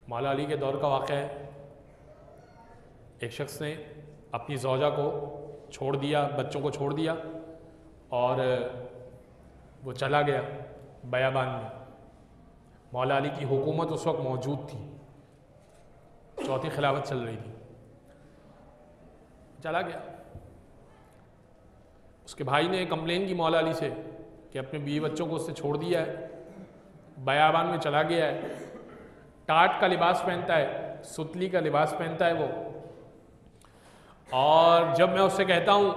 मौला अली के दौर का वाक़या है। एक शख्स ने अपनी ज़ौजा को छोड़ दिया, बच्चों को छोड़ दिया और वो चला गया बयाबान में। मौला अली की हुकूमत उस वक्त मौजूद थी, चौथी खिलाफत चल रही थी। चला गया। उसके भाई ने कंप्लेन की मौला अली से कि अपने बीवी बच्चों को उससे छोड़ दिया है, बयाबान में चला गया है, टाट का लिबास पहनता है, सुतली का लिबास पहनता है वो। और जब मैं उससे कहता हूँ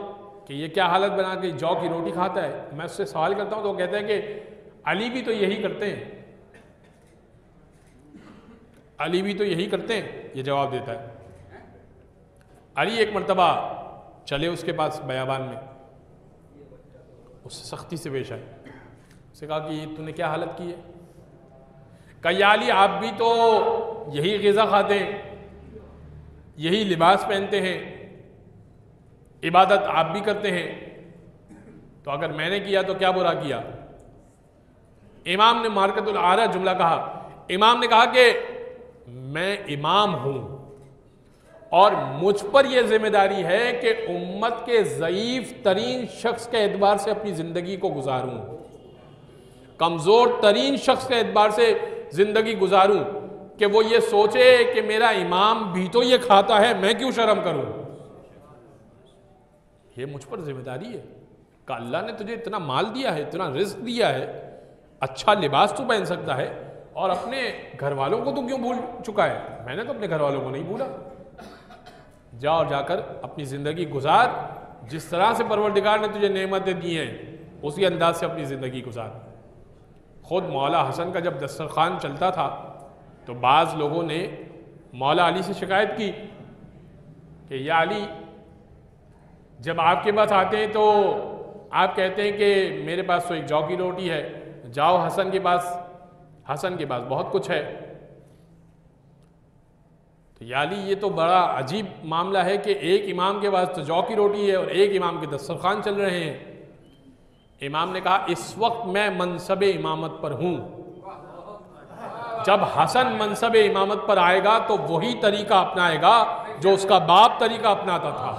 कि ये क्या हालत बना के जौ की रोटी खाता है, मैं उससे सवाल करता हूँ तो वो कहते हैं कि अली भी तो यही करते हैं, अली भी तो यही करते हैं, ये जवाब देता है। अली एक मर्तबा चले उसके पास बयाबान में, उससे सख्ती से पेश आए, उससे कहा कि तूने क्या हालत की है? कहा अली आप भी तो यही ग़िज़ा खाते हैं, यही लिबास पहनते हैं, इबादत आप भी करते हैं, तो अगर मैंने किया तो क्या बुरा किया? इमाम ने मार्कतुल आरा जुमला कहा। इमाम ने कहा कि मैं इमाम हूं और मुझ पर यह जिम्मेदारी है कि उम्मत के ज़ईफ़ तरीन शख्स के एतबार से अपनी ज़िंदगी को गुजारूं, कमज़ोर तरीन शख्स के एतबार से ज़िंदगी गुजारूं कि वो ये सोचे कि मेरा इमाम भी तो ये खाता है, मैं क्यों शर्म करूं? ये मुझ पर जिम्मेदारी है कि अल्लाह ने तुझे इतना माल दिया है, इतना रिस्क दिया है, अच्छा लिबास तो पहन सकता है, और अपने घर वालों को तो क्यों भूल चुका है? मैंने तो अपने घर वालों को नहीं भूला। जा और जाकर अपनी ज़िंदगी गुजार, जिस तरह से परवरदिगार ने तुझे नेमतें दी हैं उसी अंदाज से अपनी ज़िंदगी गुजार। ख़ुद मौला हसन का जब दस्तरखान चलता था तो बाज़ लोगों ने मौला अली से शिकायत की कि या अली, जब आपके पास आते हैं तो आप कहते हैं कि मेरे पास तो एक जौ की रोटी है, जाओ हसन के पास, हसन के पास बहुत कुछ है। तो या अली ये तो बड़ा अजीब मामला है कि एक इमाम के पास तो जौ की रोटी है और एक इमाम के दस्तरखान चल रहे हैं। इमाम ने कहा इस वक्त मैं मनसब इमामत पर हूं, जब हसन मनसब इमामत पर आएगा तो वही तरीका अपनाएगा जो उसका बाप तरीका अपनाता था।